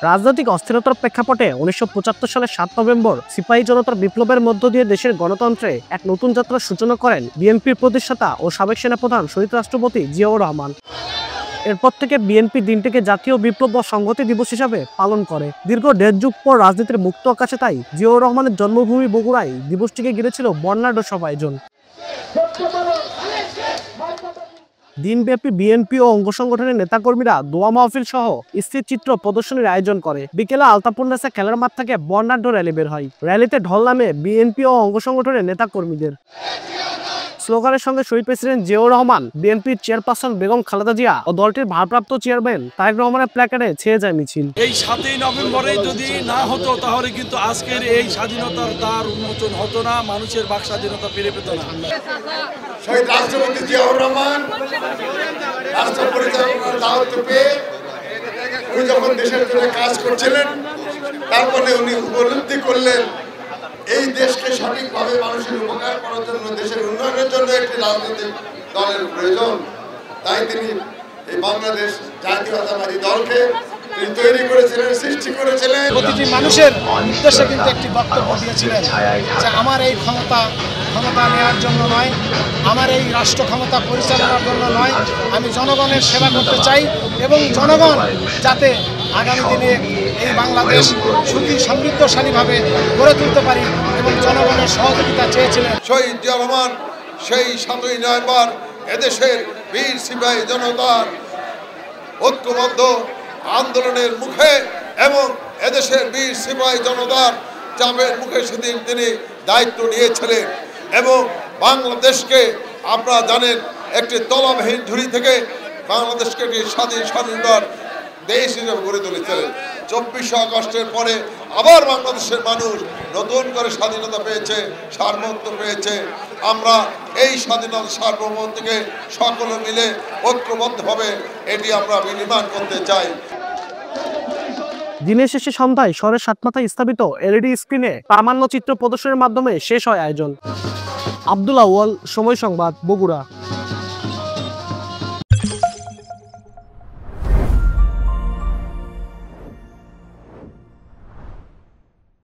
রাজনৈতিক অস্থিরতার প্রেক্ষাপটে ১৯৭৫ সালের ৭ নভেম্বর সিপাহী জনতার বিপ্লবের মধ্য দিয়ে দেশের গণতন্ত্রে এক নতুন যাত্রার সূচনা করেন বিএনপির প্রতিষ্ঠাতা ও সাবেক সেনাপ্রধান শহীদ রাষ্ট্রপতি জিয়াউর রহমান। এরপর থেকে বিএনপি দিনটিকে জাতীয় বিপ্লব ও সংহতি দিবস হিসাবে পালন করে। দীর্ঘ ১.৫ যুগ পর রাজনীতির মুক্ত আকাশে তাই জিয়াউর রহমানের জন্মভূমি বগুড়ায় দিবসটিকে ঘিরেছিল বর্ণাঢ্য সব আয়োজন। দিনব্যাপী বিএনপি ও অঙ্গ সংগঠনের নেতাকর্মীরা দোয়া মাহফিল সহ স্থিরচিত্র প্রদর্শনীর আয়োজন করে। বিকেলে আলতাপুন্নেসা খেলার মাঠ থেকে বর্ণাঢ্য র্যালি বের হয়। র্যালিতে ঢল নামে বিএনপি ও অঙ্গ সংগঠনের নেতাকর্মীদের। স্লোগানের সঙ্গে শহীদ প্রেসিডেন্ট জিয়াউর রহমান, বিএনপির চেয়ারপারসন বেগম খালেদা জিয়া ও দলটির ভারপ্রাপ্ত চেয়ারম্যান তারেক রহমানের প্ল্যাকার্ডে ছেয়ে যায় মিছিল। এই ৭ই নভেম্বরে যদি না হতো তাহলে কিন্তু আজকের এই স্বাধীনতার দ্বার উন্মোচন হতো না, মানুষের বাক স্বাধীনতা ফিরে পেত না। শহীদ রাষ্ট্রপতি জিয়াউর রহমান রাষ্ট্র পরিচালনার দায়িত্ব পেয়ে উনি যখন দেশের জন্য কাজ করছিলেন, তারপরে উনি উপলব্ধি করলেন এই দেশকে সঠিকভাবে মানুষের উপকার করার জন্য, দেশের উন্নয়নের জন্য একটি রাজনৈতিক দলের প্রয়োজন। তাই তিনি এই বাংলাদেশ জাতীয়তাবাদী দলকে তিনি তৈরি করেছিলেন, সৃষ্টি করেছিলেন। প্রতিটি মানুষের উদ্দেশ্যে কিন্তু একটি বক্তব্য দিয়েছিলেন যে আমার এই ক্ষমতা নেওয়ার জন্য নয়, আমার এই রাষ্ট্র ক্ষমতা পরিচালনার জন্য নয়, আমি জনগণের সেবা করতে চাই এবং জনগণ যাতে আগামী দিনে এই বাংলাদেশ সুখী সমৃদ্ধশালীভাবে গড়ে তুলতে পারি এবং জনগণের সহযোগিতা চেয়েছিলেন। শহীদ জিয়াউর রহমান সেই ৭ই নভেম্বর এদেশের বীর সিপাহী জনতার ঐক্যবদ্ধ আন্দোলনের মুখে এবং এদেশের বীর সিপাহী জনতার চাপের মুখে সেদিন তিনি দায়িত্ব নিয়েছিলেন এবং বাংলাদেশকে আপনারা জানেন একটি তলাবিহীন ঝুড়ি থেকে বাংলাদেশকে একটি স্বাধীনতার দেশ হিসেবে গড়ে তুলেছিলেন। ২৪শে আগস্টের পরে আবার বাংলাদেশের মানুষ নতুন করে স্বাধীনতা পেয়েছে, সার্বভৌমত্ব পেয়েছে। আমরা এই স্বাধীনতা সার্বভৌমত্বকে সকলে মিলে ঐক্যবদ্ধভাবে এটি আমরা বিনির্মাণ করতে চাই। দিনের শেষে সন্ধ্যায় শহরের সাতমাথায় স্থাপিত এলইডি স্ক্রিনে প্রামাণ্য চিত্র প্রদর্শনের মাধ্যমে শেষ হয় আয়োজন। আব্দুল আউয়াল, সময় সংবাদ, বগুড়া।